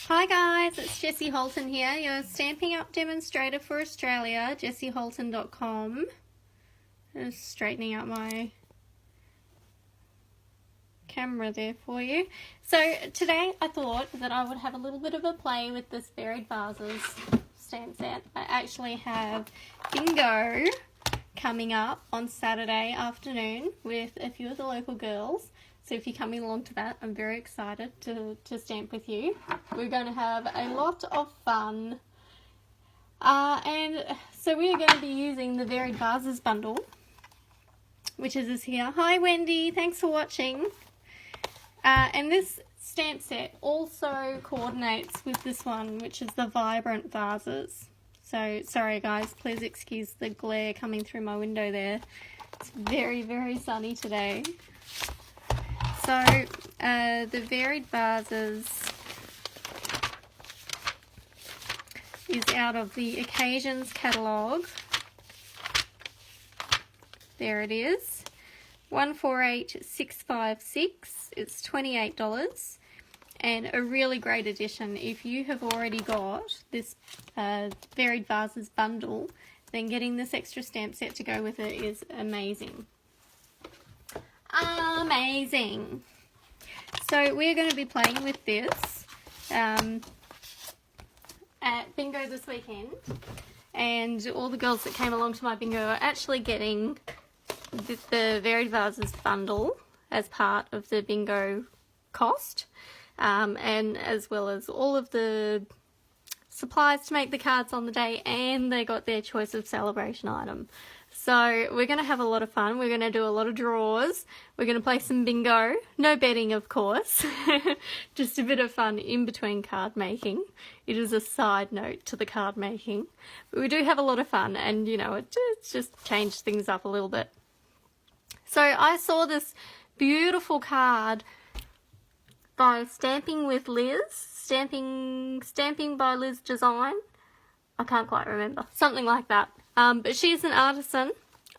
Hi guys, it's Jessie Holton here, your Stampin' Up demonstrator for Australia, jessieholton.com. Just straightening out my camera there for you. So today I thought that I would have a little bit of a play with this Varied Vases stamp set. I actually have bingo coming up on Saturday afternoon with a few of the local girls. So if you're coming along to that, I'm very excited to stamp with you. We're going to have a lot of fun. And so we are going to be using the Varied Vases bundle, which is this here. Hi Wendy, thanks for watching. And this stamp set also coordinates with this one, which is the Vibrant Vases. So sorry guys, please excuse the glare coming through my window there. It's very, very sunny today. So, the Varied Vases is out of the Occasions catalogue. There it is. 148656. It's $28. And a really great addition. If you have already got this Varied Vases bundle, then getting this extra stamp set to go with it is amazing. Amazing. So we're going to be playing with this at bingo this weekend, and all the girls that came along to my bingo are actually getting the Varied Vases bundle as part of the bingo cost, and as well as all of the supplies to make the cards on the day, and they got their choice of celebration item. So we're going to have a lot of fun. We're going to do a lot of draws. We're going to play some bingo. No betting, of course. Just a bit of fun in between card making. It is a side note to the card making. But we do have a lot of fun, and you know, it's just changed things up a little bit. So I saw this beautiful card by Stamping with Liz. Stamping by Liz Design. I can't quite remember. Something like that. But she's an artisan.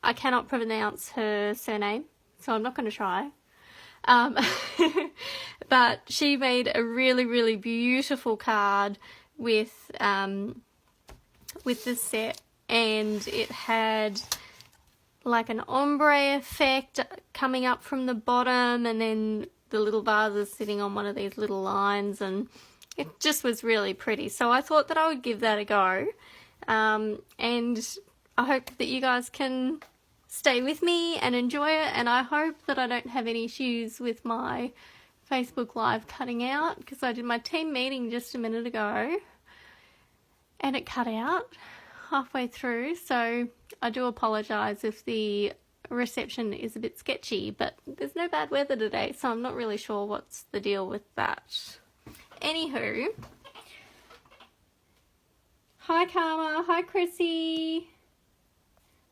I cannot pronounce her surname, so I'm not going to try. But she made a really, really beautiful card with this set, and it had like an ombre effect coming up from the bottom, and then the little vases sitting on one of these little lines, and it just was really pretty. So I thought that I would give that a go. And I hope that you guys can stay with me and enjoy it, and I hope that I don't have any issues with my Facebook Live cutting out, because I did my team meeting just a minute ago and it cut out halfway through, so I do apologise if the reception is a bit sketchy, but there's no bad weather today, so I'm not really sure what's the deal with that. Anywho, hi Karma, hi Chrissy.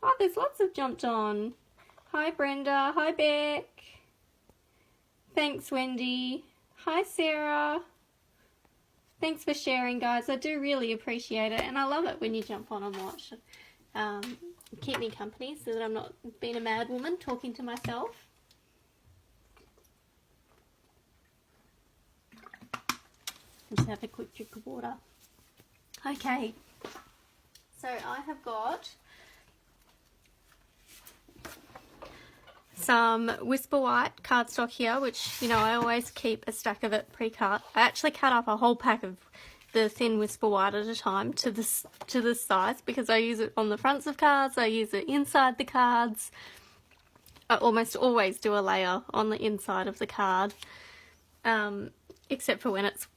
Oh, there's lots of jumped on. Hi Brenda, hi Beck. Thanks Wendy. Hi Sarah. Thanks for sharing guys, I do really appreciate it, and I love it when you jump on and watch. Keep me company so that I'm not being a mad woman talking to myself. Just have a quick drink of water. Okay, so I have got some Whisper White cardstock here, which, you know, I always keep a stack of it pre-cut. I actually cut up a whole pack of the thin Whisper White at a time to this size, because I use it on the fronts of cards, I use it inside the cards. I almost always do a layer on the inside of the card, except for when it's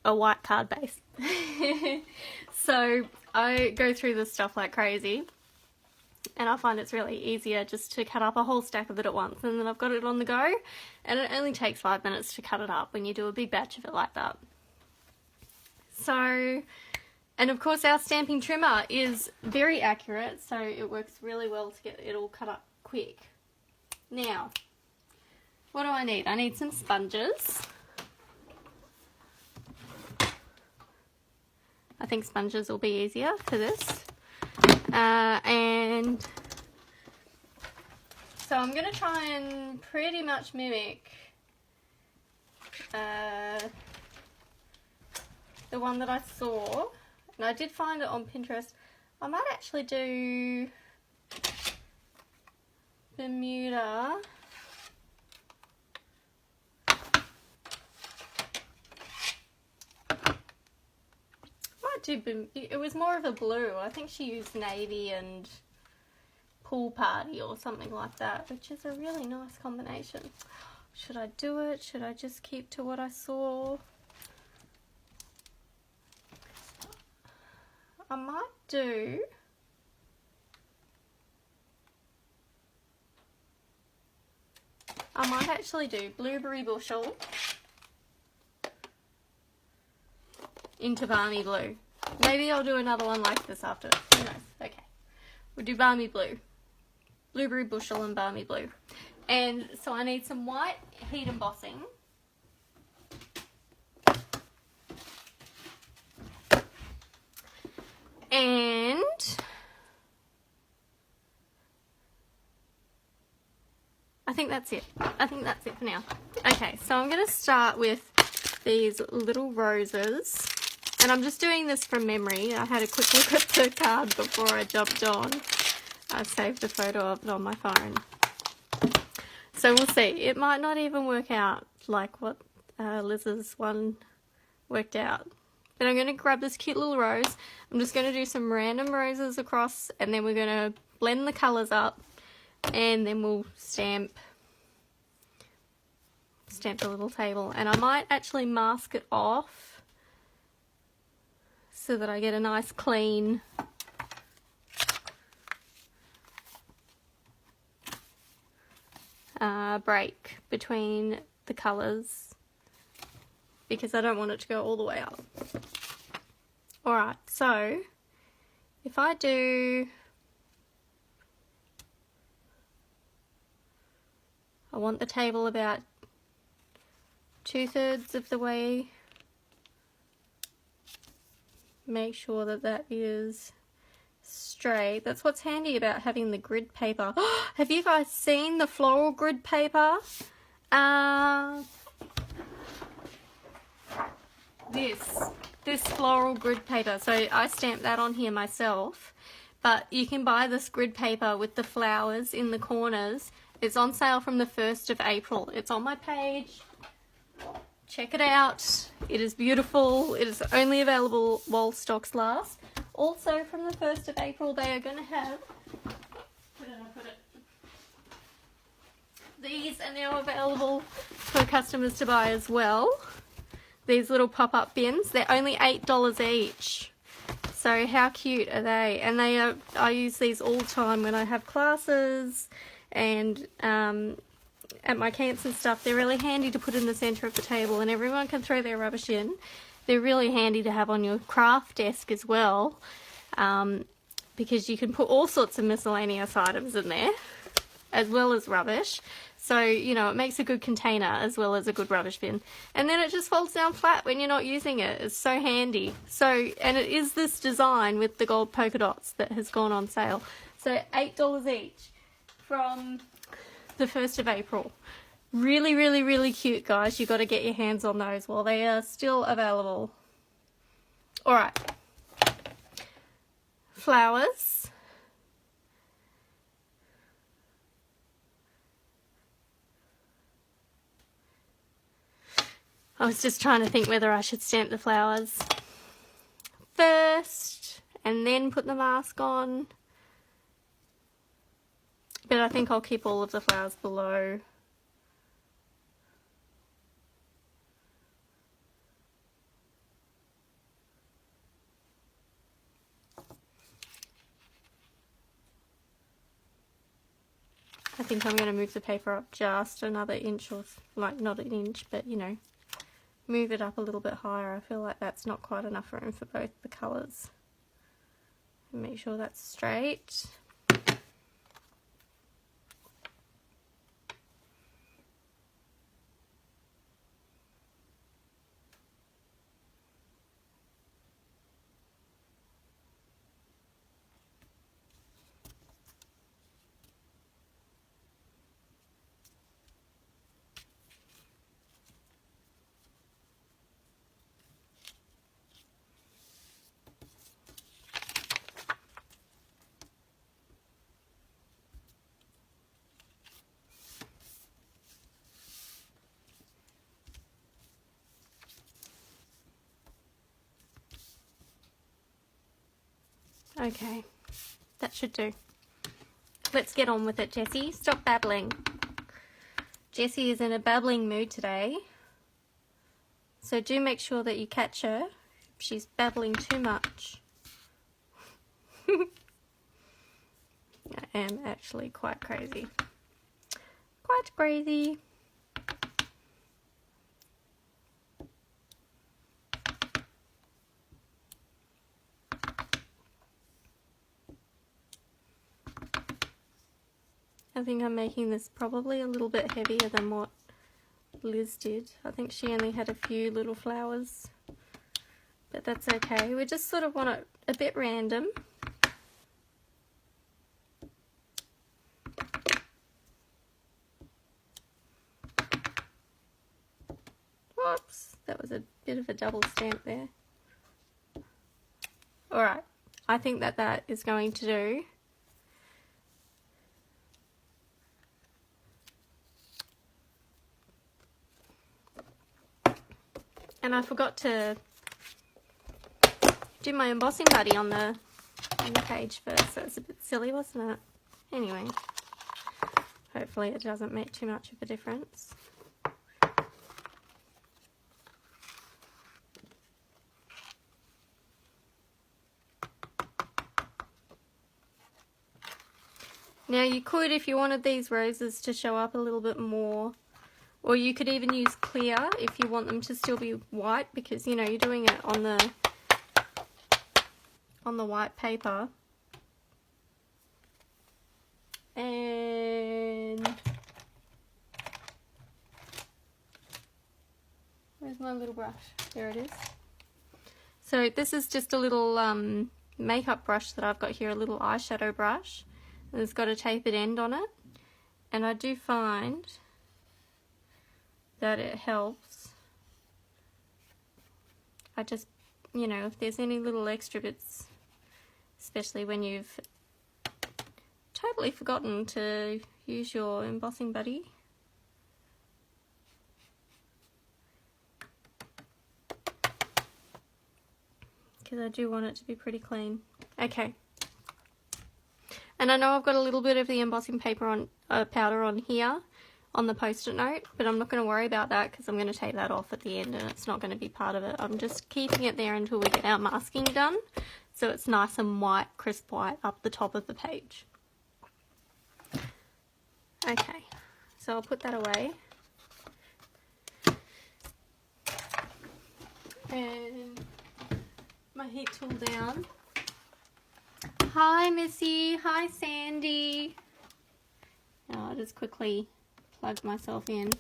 a white card base. So I go through this stuff like crazy, and I find it's really easier just to cut up a whole stack of it at once, and then I've got it on the go, and it only takes 5 minutes to cut it up when you do a big batch of it like that. So, and of course our stamping trimmer is very accurate, so it works really well to get it all cut up quick. Now, what do I need? I need some sponges. I think sponges will be easier for this. And so I'm going to try and pretty much mimic the one that I saw, and I did find it on Pinterest. I might actually do Bermuda. It was more of a blue. I think she used navy and pool party or something like that, which is a really nice combination. Should I do it? Should I just keep to what I saw? I might actually do blueberry bushel into balmy blue. Maybe I'll do another one like this after. Who knows? Okay. We'll do balmy blue. Blueberry bushel and balmy blue. And so I need some white heat embossing. And I think that's it. I think that's it for now. Okay, so I'm going to start with these little roses. And I'm just doing this from memory. I had a quick look at the card before I jumped on. I saved a photo of it on my phone. So we'll see. It might not even work out like what Liz's one worked out. But I'm going to grab this cute little rose. I'm just going to do some random roses across, and then we're going to blend the colours up, and then we'll stamp the little table. And I might actually mask it off so that I get a nice clean break between the colours, because I don't want it to go all the way up. Alright, so if I do, I want the table about 2/3 of the way. Make sure that that is straight. That's what's handy about having the grid paper. Have you guys seen the floral grid paper? This floral grid paper. So I stamped that on here myself, but you can buy this grid paper with the flowers in the corners. It's on sale from the 1st of April. It's on my page. Check it out. It is beautiful. It is only available while stocks last. Also, from the 1st of April, they are going to have, where did I put it? These are now available for customers to buy as well. These little pop-up bins. They're only $8 each. So how cute are they? And they are, I use these all the time when I have classes and at my camps and stuff. They're really handy to put in the centre of the table, and everyone can throw their rubbish in. They're really handy to have on your craft desk as well, because you can put all sorts of miscellaneous items in there as well as rubbish. So, you know, it makes a good container as well as a good rubbish bin. And then it just folds down flat when you're not using it. It's so handy. So, and it is this design with the gold polka dots that has gone on sale. So $8 each from the 1st of April. Really, really, really cute, guys. You've got to get your hands on those while they are still available. Alright. Flowers. I was just trying to think whether I should stamp the flowers first and then put the mask on. But I think I'll keep all of the flowers below. I think I'm going to move the paper up just another inch, or like not an inch, but you know, move it up a little bit higher. I feel like that's not quite enough room for both the colours. Make sure that's straight. Okay, that should do. Let's get on with it, Jessie. Stop babbling. Jessie is in a babbling mood today. So do make sure that you catch her if she's babbling too much. I am actually quite crazy. Quite crazy. I think I'm making this probably a little bit heavier than what Liz did. I think she only had a few little flowers, but that's okay. We just sort of want it a bit random. Whoops, that was a bit of a double stamp there. Alright, I think that is going to do. And I forgot to do my embossing buddy on the page first, so it's a bit silly, wasn't it? Anyway, hopefully it doesn't make too much of a difference. Now you could, if you wanted these roses to show up a little bit more, or you could even use clear if you want them to still be white, because you know you're doing it on the white paper. And where's my little brush? There it is. So this is just a little makeup brush that I've got here, a little eyeshadow brush, and it's got a tapered end on it. And I do find that it helps. I just, you know, if there's any little extra bits, especially when you've totally forgotten to use your embossing buddy. Because I do want it to be pretty clean. Okay. And I know I've got a little bit of the embossing paper on, powder on here, on the post-it note, but I'm not going to worry about that because I'm going to take that off at the end and it's not going to be part of it. I'm just keeping it there until we get our masking done, so it's nice and white, crisp white up the top of the page. Okay, so I'll put that away. And my heat tool down. Hi Missy, hi Sandy. Now I'll just quickly plug myself in.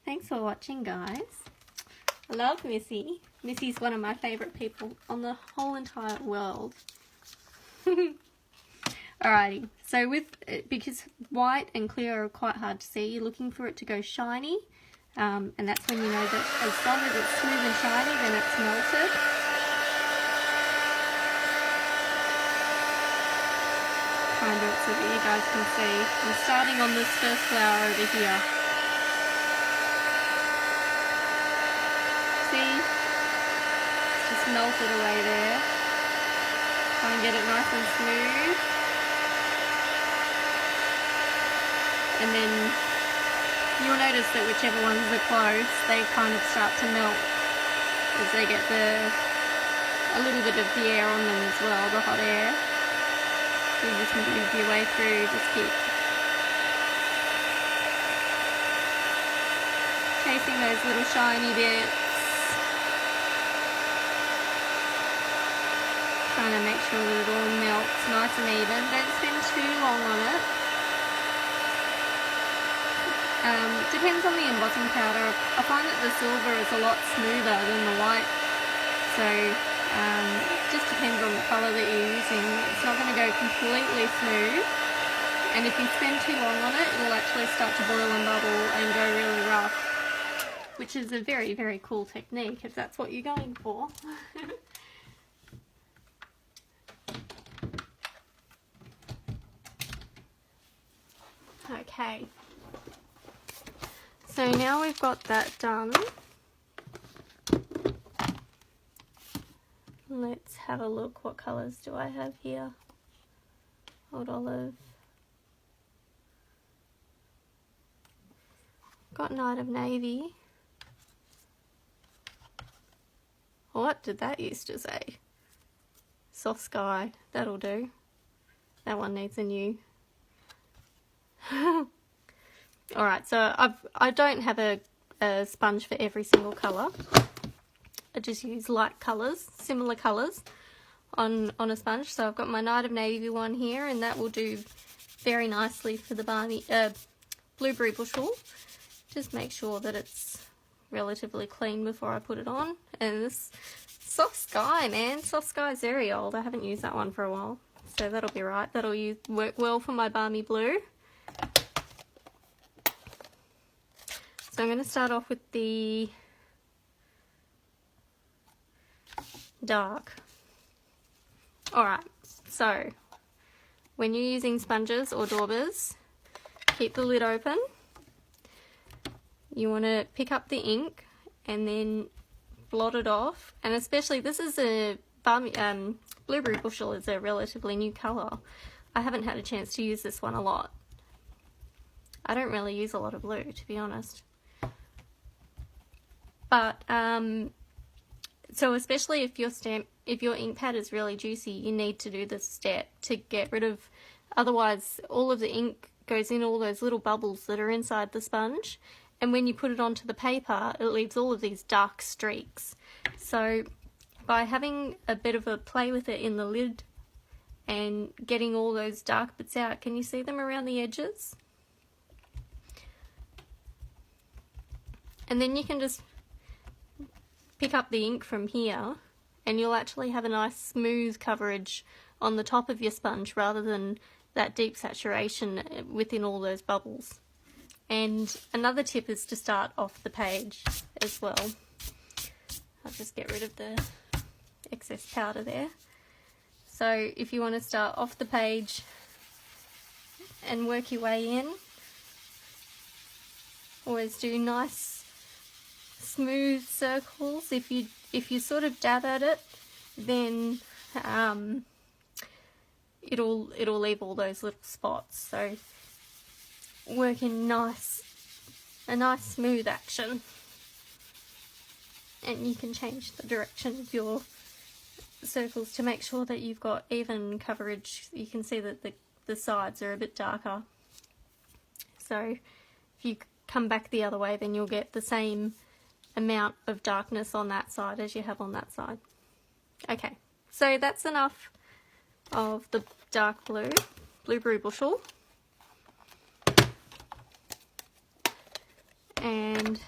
Thanks for watching, guys. I love Missy. Missy's one of my favourite people on the whole entire world. Alrighty, so because white and clear are quite hard to see, you're looking for it to go shiny, and that's when you know that as long as it's smooth and shiny, then it's melted. Try and do it so that you guys can see. I'm starting on this first flower over here. See? It's just melted away there. Try and get it nice and smooth. And then you'll notice that whichever ones are close, they kind of start to melt as they get a little bit of the air on them as well, the hot air. So you just move your way through, just keep chasing those little shiny bits. Trying to make sure that it all melts nice and even. Don't spend too long on it. Depends on the embossing powder. I find that the silver is a lot smoother than the white, so it just depends on the colour that you're using. It's not going to go completely smooth, and if you spend too long on it, it'll actually start to boil and bubble and go really rough, which is a very, very cool technique if that's what you're going for. Okay. So now we've got that done, Let's have a look. What colours do I have here? Old olive. Got Night of Navy. What did that used to say? Soft Sky. That'll do. That one needs a new. Alright, so I don't have a sponge for every single colour. I just use light colours, similar colours on a sponge. So I've got my Night of Navy one here, and that will do very nicely for the blueberry bushel. Just make sure that it's relatively clean before I put it on. And this Soft Sky, man, Soft Sky's very old. I haven't used that one for a while, so that'll be right. That'll work well for my balmy blue. So I'm going to start off with the dark. Alright, so when you're using sponges or daubers, keep the lid open. You want to pick up the ink and then blot it off. And especially, this is a blueberry bushel is a relatively new colour. I haven't had a chance to use this one a lot. I don't really use a lot of blue, to be honest. But so especially if your ink pad is really juicy, you need to do this step to get rid of, otherwise all of the ink goes in all those little bubbles that are inside the sponge, and when you put it onto the paper it leaves all of these dark streaks. So by having a bit of a play with it in the lid and getting all those dark bits out, can you see them around the edges? And then you can just pick up the ink from here and you'll actually have a nice smooth coverage on the top of your sponge rather than that deep saturation within all those bubbles. And another tip is to start off the page as well. I'll just get rid of the excess powder there. So if you want to start off the page and work your way in, always do nice smooth circles. If you sort of dab at it, then it'll leave all those little spots. So work in a nice smooth action, and you can change the direction of your circles to make sure that you've got even coverage. You can see that the sides are a bit darker. So if you come back the other way, then you'll get the same amount of darkness on that side as you have on that side. Okay, so that's enough of the dark blueberry bushel. And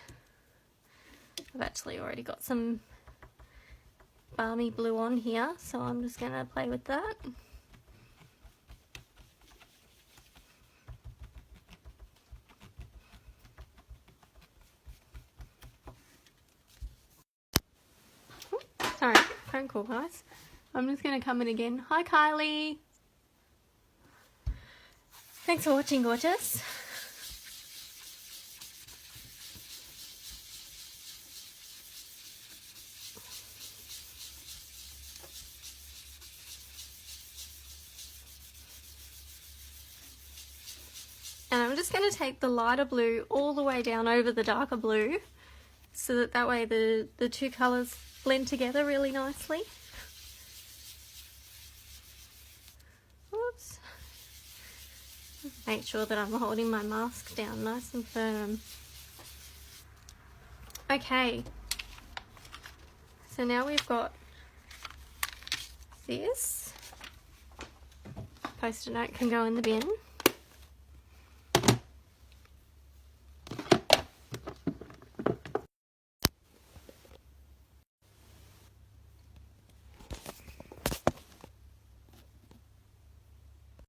I've actually already got some balmy blue on here, so I'm just going to play with that. Sorry, phone call, guys. I'm just going to come in again. Hi, Kylie. Thanks for watching, gorgeous. And I'm just going to take the lighter blue all the way down over the darker blue, so that way the two colours blend together really nicely. Whoops. Make sure that I'm holding my mask down nice and firm. Okay. So now we've got this. Post-it note can go in the bin.